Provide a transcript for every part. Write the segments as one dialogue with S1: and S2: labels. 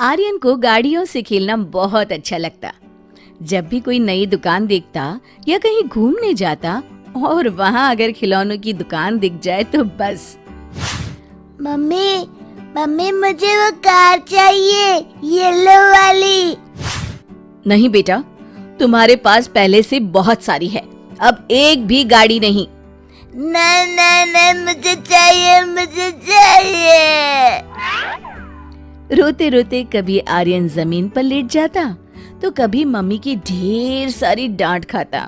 S1: आर्यन को गाड़ियों से खेलना बहुत अच्छा लगता। जब भी कोई नई दुकान देखता या कहीं घूमने जाता और वहाँ अगर खिलौनों की दुकान दिख जाए तो बस।
S2: मम्मी मम्मी मुझे वो कार चाहिए, येलो वाली।
S1: नहीं बेटा, तुम्हारे पास पहले से बहुत सारी है, अब एक भी गाड़ी नहीं।
S2: नहीं नहीं नहीं, मुझे चाहिए, मुझे चाहिए।
S1: रोते रोते कभी आर्यन जमीन पर लेट जाता तो कभी मम्मी की ढेर सारी डांट खाता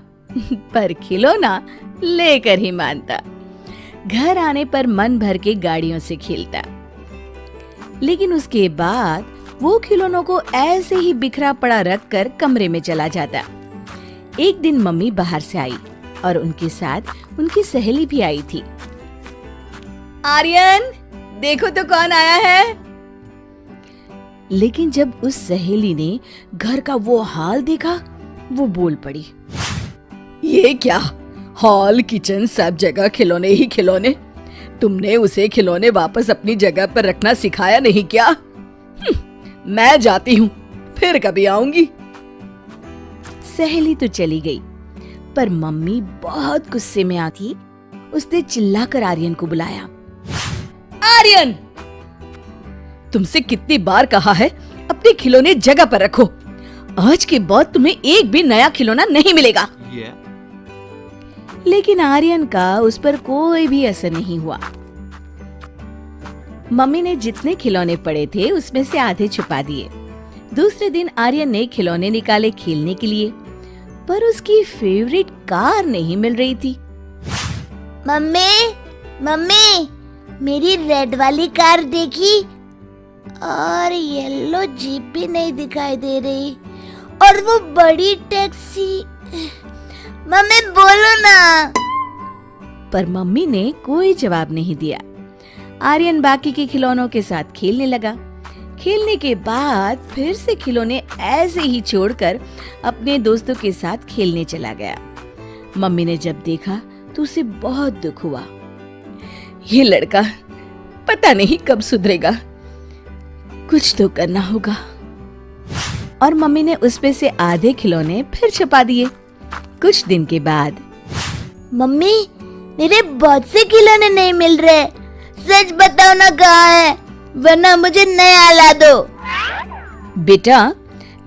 S1: पर खिलौना लेकर ही मानता। घर आने पर मन भर के गाड़ियों से खेलता, लेकिन उसके बाद वो खिलौनों को ऐसे ही बिखरा पड़ा रखकर कमरे में चला जाता। एक दिन मम्मी बाहर से आई और उनके साथ उनकी सहेली भी आई थी। आर्यन, देखो तो कौन आया है। लेकिन जब उस सहेली ने घर का वो हाल देखा, वो बोल पड़ी, ये क्या, हॉल किचन सब जगह खिलौने ही खिलौने। तुमने उसे खिलौने वापस अपनी जगह पर रखना सिखाया नहीं क्या? मैं जाती हूँ, फिर कभी आऊंगी। सहेली तो चली गई, पर मम्मी बहुत गुस्से में आती। उसने चिल्लाकर आर्यन को बुलाया। आर्यन, तुमसे कितनी बार कहा है अपने खिलौने जगह पर रखो। आज के बाद तुम्हें एक भी नया खिलौना नहीं मिलेगा। लेकिन आर्यन का उस पर कोई भी असर नहीं हुआ। मम्मी ने जितने खिलौने पड़े थे उसमें से आधे छुपा दिए। दूसरे दिन आर्यन ने खिलौने निकाले खेलने के लिए, पर उसकी फेवरेट कार नहीं मिल रही थी।
S2: मम्मी मम्मी, मेरी रेड वाली कार देखी और येलो जीप भी नहीं दिखाई दे रही, और वो बड़ी टैक्सी। मम्मी बोलो ना।
S1: पर मम्मी ने कोई जवाब नहीं दिया। आर्यन बाकी के खिलौनों के साथ खेलने लगा। खेलने के बाद फिर से खिलौने ऐसे ही छोड़कर अपने दोस्तों के साथ खेलने चला गया। मम्मी ने जब देखा तो उसे बहुत दुख हुआ। ये लड़का पता नहीं कब सुधरेगा, कुछ तो करना होगा। और मम्मी ने उस पे से आधे खिलौने फिर छुपा दिए। कुछ दिन के बाद,
S2: मम्मी मेरे बहुत से खिलौने नहीं मिल रहे, सच बताओ ना कहाँ है, वरना मुझे नया ला दो।
S1: बेटा,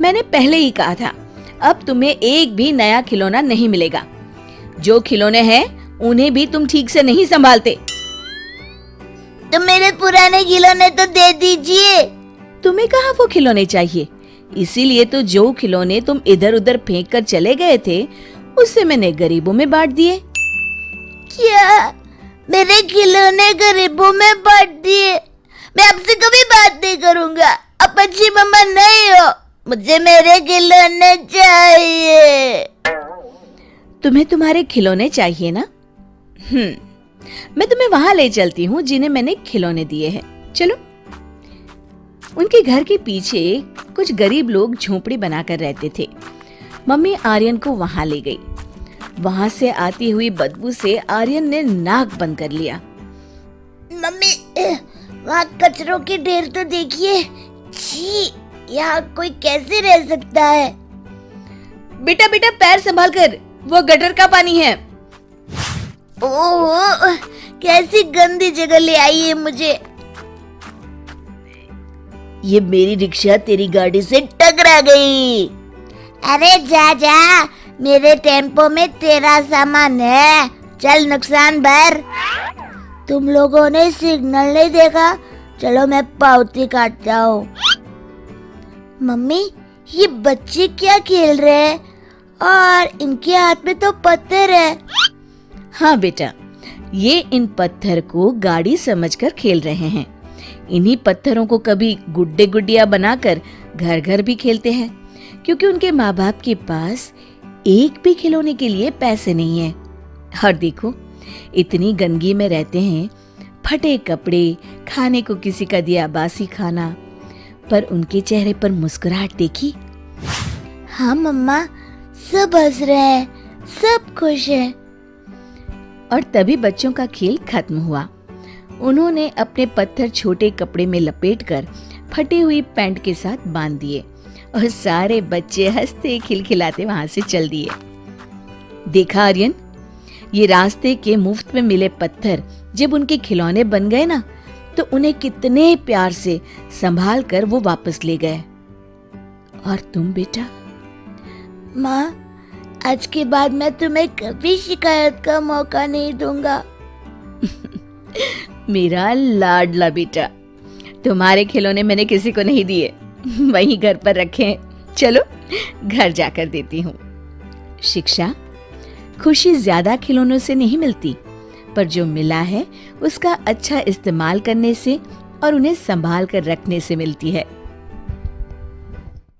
S1: मैंने पहले ही कहा था, अब तुम्हें एक भी नया खिलौना नहीं मिलेगा। जो खिलौने हैं उन्हें भी तुम ठीक से नहीं संभालते।
S2: तो मेरे पुराने खिलौने तो दे दीजिए।
S1: तुम्हें कहाँ वो खिलौने चाहिए? इसीलिए तो जो खिलौने तुम इधर उधर फेंक कर चले गए थे उससे मैंने गरीबों में बांट दिए।
S2: क्या मेरे खिलौने गरीबों में बांट दिए? मैं आपसे कभी बात नहीं करूँगा, आप अच्छी मम्मा नहीं हो, मुझे मेरे खिलौने चाहिए।
S1: तुम्हें तुम्हारे खिलौने चाहिए ना? मैं तुम्हें वहां ले चलती हूँ जिन्हें मैंने खिलौने दिए हैं, चलो। उनके घर के पीछे कुछ गरीब लोग झोपड़ी बनाकर रहते थे। मम्मी आर्यन को वहां ले गई। वहां से आती हुई बदबू से आर्यन ने नाक बंद कर लिया।
S2: मम्मी, वहाँ कचरों के ढेर तो देखिए। छी, यहाँ कोई कैसे रह सकता है?
S1: बेटा बेटा, पैर संभाल कर, वो गटर का पानी है।
S2: ओह, कैसी गंदी जगह ले आई है मुझे। ये मेरी रिक्शा तेरी गाड़ी से टकरा गई। अरे जा जा, मेरे टेम्पो में तेरा सामान है, चल नुकसान भर। तुम लोगों ने सिग्नल नहीं देखा, चलो मैं पावती काटता हूँ। मम्मी, ये बच्चे क्या खेल रहे हैं और इनके हाथ में तो पत्थर है।
S1: हाँ बेटा, ये इन पत्थर को गाड़ी समझकर खेल रहे हैं। इन्हीं पत्थरों को कभी गुड्डे गुड्डिया बनाकर घर घर भी खेलते हैं, क्योंकि उनके माँ बाप के पास एक भी खिलौने के लिए पैसे नहीं है। और देखो, इतनी गंदगी में रहते हैं, फटे कपड़े, खाने को किसी का दिया बासी खाना, पर उनके चेहरे पर मुस्कुराहट देखी।
S2: हाँ मम्मा, सब हंस रहे हैं, सब खुश हैं।
S1: और तभी बच्चों का खेल खत्म हुआ। उन्होंने अपने पत्थर छोटे कपड़े में लपेटकर फटी हुई पैंट के साथ बांध दिए और सारे बच्चे हंसते खिलखिलाते वहां से चल दिए। देखा आर्यन, ये रास्ते के मुफ्त में मिले पत्थर जब उनके खिलौने बन गए ना, तो उन्हें कितने प्यार से संभाल कर वो वापस ले गए। और तुम बेटा?
S2: माँ, आज के बाद मैं तुम्हें कभी शिकायत का मौका नहीं दूंगा।
S1: मेरा लाडला बेटा, तुम्हारे खिलौने मैंने किसी को नहीं दिए, वहीं घर पर रखे हैं। चलो घर जाकर देती हूँ। शिक्षा, खुशी ज्यादा खिलौनों से नहीं मिलती, पर जो मिला है उसका अच्छा इस्तेमाल करने से और उन्हें संभाल कर रखने से मिलती है।